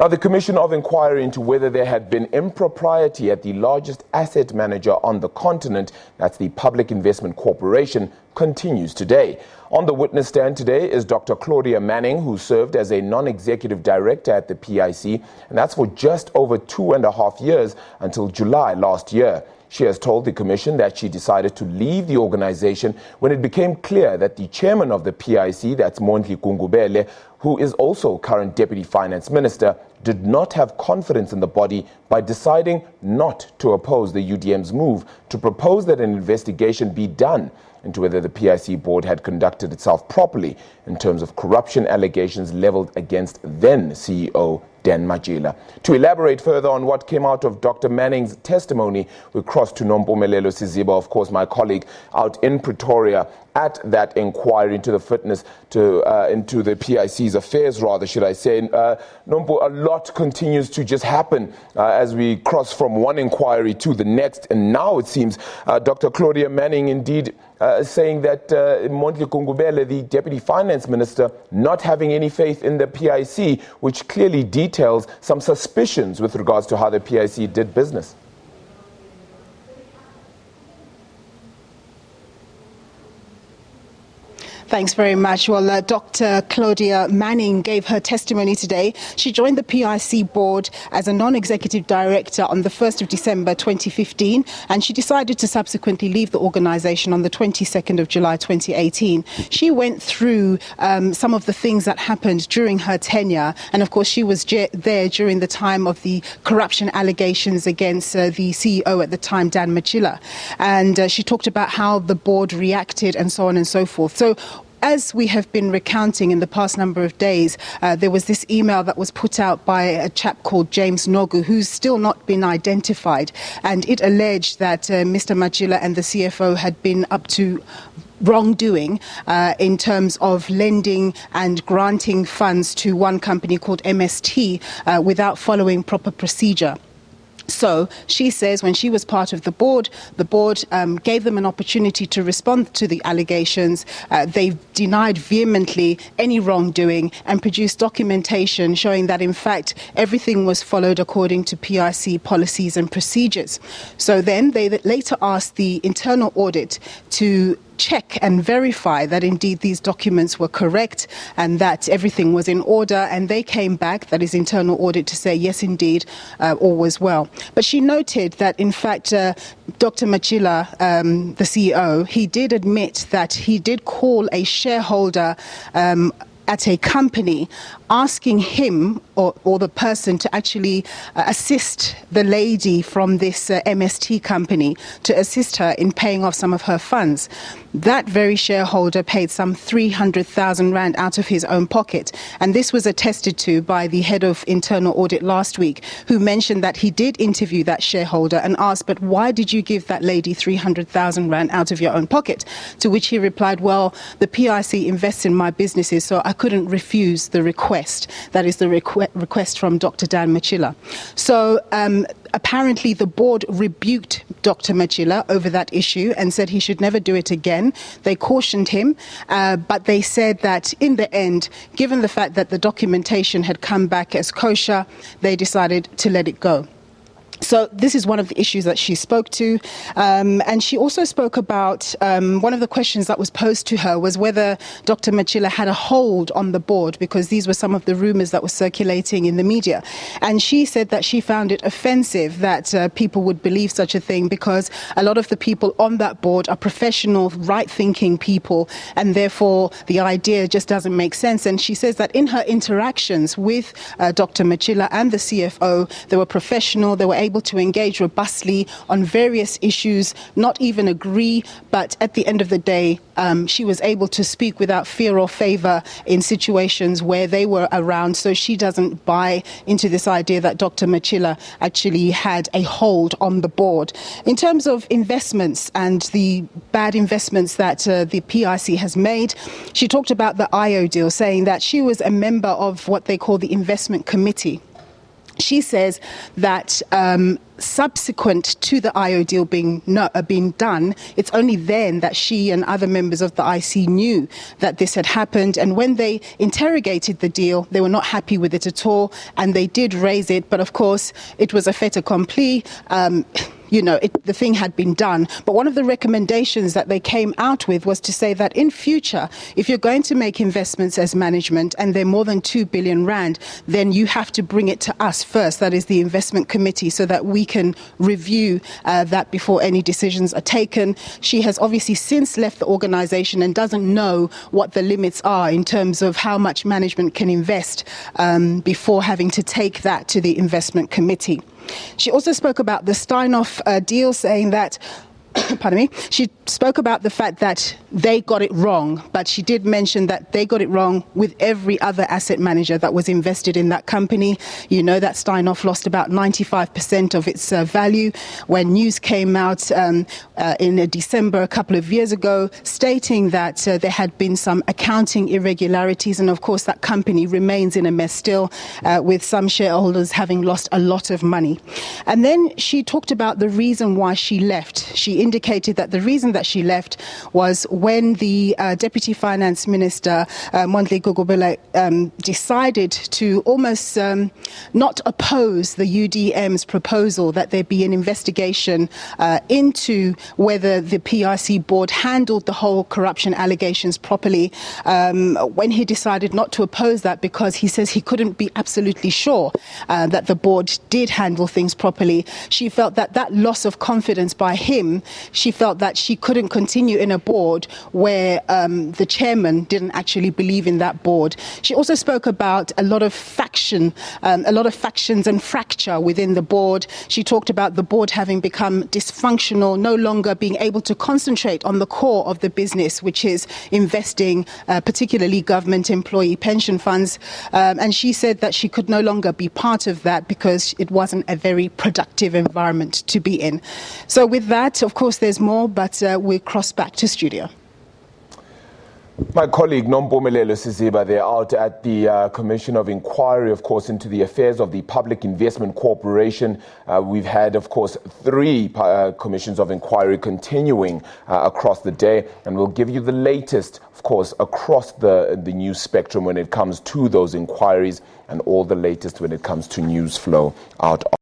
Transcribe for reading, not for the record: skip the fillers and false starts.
Now, the Commission of Inquiry into whether there had been impropriety at the largest asset manager on the continent, that's the Public Investment Corporation, continues today. On the witness stand today is Dr. Claudia Manning, who served as a non-executive director at the PIC, and that's for just over 2.5 years until July last year. She has told the Commission that she decided to leave the organization when it became clear that the chairman of the PIC, that's Mondli Gungubele, who is also current Deputy Finance Minister, did not have confidence in the body by deciding not to oppose the UDM's move to propose that an investigation be done into whether the PIC board had conducted itself properly in terms of corruption allegations leveled against then CEO Dan Matjila. To elaborate further on what came out of Dr. Manning's testimony, we cross to Nompumelelo Siziba, of course, my colleague out in Pretoria at that inquiry into the fitness into the PIC's affairs, rather, should I say. Nompu, a lot continues to just happen as we cross from one inquiry to the next. And now it seems Dr. Claudia Manning indeed saying that Mondli Gungubele, the Deputy Finance Minister, not having any faith in the PIC, which clearly details some suspicions with regards to how the PIC did business. Thanks very much. Well, Dr. Claudia Manning gave her testimony today. She joined the PIC board as a non-executive director on the 1st of December 2015, and she decided to subsequently leave the organization on the 22nd of July 2018. She went through some of the things that happened during her tenure, and of course she was there during the time of the corruption allegations against the CEO at the time, Dan Matjila. And she talked about how the board reacted and so on and so forth. So, as we have been recounting in the past number of days, there was this email that was put out by a chap called James Nogu, who's still not been identified. And it alleged that Mr. Matjila and the CFO had been up to wrongdoing in terms of lending and granting funds to one company called MST without following proper procedure. So she says when she was part of the board gave them an opportunity to respond to the allegations. They denied vehemently any wrongdoing and produced documentation showing that, in fact, everything was followed according to PIC policies and procedures. So then they later asked the internal audit to check and verify that indeed these documents were correct and that everything was in order, and they came back, that is internal audit, to say yes indeed all was well. But she noted that in fact Dr. Matjila, the CEO, he did admit that he did call a shareholder at a company asking him or the person to actually assist the lady from this MST company to assist her in paying off some of her funds. That very shareholder paid some 300,000 rand out of his own pocket. And this was attested to by the head of internal audit last week, who mentioned that he did interview that shareholder and asked, but why did you give that lady 300,000 rand out of your own pocket? To which he replied, well, the PIC invests in my businesses, so I couldn't refuse the request. That is the request from Dr. Dan Matjila. So apparently the board rebuked Dr. Matjila over that issue and said he should never do it again. They cautioned him, but they said that in the end, given the fact that the documentation had come back as kosher, they decided to let it go. So this is one of the issues that she spoke to. And she also spoke about one of the questions that was posed to her was whether Dr. Matjila had a hold on the board, because these were some of the rumors that were circulating in the media. And she said that she found it offensive that people would believe such a thing, because a lot of the people on that board are professional, right-thinking people, and therefore the idea just doesn't make sense. And she says that in her interactions with Dr. Matjila and the CFO, they were professional, they were able to engage robustly on various issues, not even agree, but at the end of the day, she was able to speak without fear or favor in situations where they were around. So she doesn't buy into this idea that Dr. Matjila actually had a hold on the board. In terms of investments and the bad investments that the PIC has made, she talked about the IO deal, saying that she was a member of what they call the investment committee. She says that subsequent to the IO deal being done, it's only then that she and other members of the IC knew that this had happened. And when they interrogated the deal, they were not happy with it at all, and they did raise it. But of course, it was a fait accompli. The thing had been done. But one of the recommendations that they came out with was to say that in future, if you're going to make investments as management and they're more than 2 billion rand, then you have to bring it to us first, that is the investment committee, so that we can review that before any decisions are taken. She has obviously since left the organization and doesn't know what the limits are in terms of how much management can invest before having to take that to the investment committee. She also spoke about the Steinhoff deal, saying that pardon me, she spoke about the fact that they got it wrong, but she did mention that they got it wrong with every other asset manager that was invested in that company. You know that Steinhoff lost about 95% of its value when news came out in December a couple of years ago, stating that there had been some accounting irregularities, and of course that company remains in a mess still, with some shareholders having lost a lot of money. And then she talked about the reason why she left. She indicated that the reason that she left was when the Deputy Finance Minister, Mondli Gungubele, decided to almost not oppose the UDM's proposal that there be an investigation into whether the PIC board handled the whole corruption allegations properly, when he decided not to oppose that because he says he couldn't be absolutely sure that the board did handle things properly. She felt that that loss of confidence by him, she felt that she couldn't continue in a board where the chairman didn't actually believe in that board. She also spoke about a lot of factions and fracture within the board. She talked about the board having become dysfunctional, no longer being able to concentrate on the core of the business, which is investing, particularly government employee pension funds. And she said that she could no longer be part of that because it wasn't a very productive environment to be in. So with that, of course, there's more, but we'll cross back to studio. My colleague Nompumelelo Siziba, they're out at the Commission of Inquiry, of course, into the affairs of the Public Investment Corporation. We've had, of course, 3 commissions of inquiry continuing across the day, and we'll give you the latest, of course, across the news spectrum when it comes to those inquiries, and all the latest when it comes to news flow out of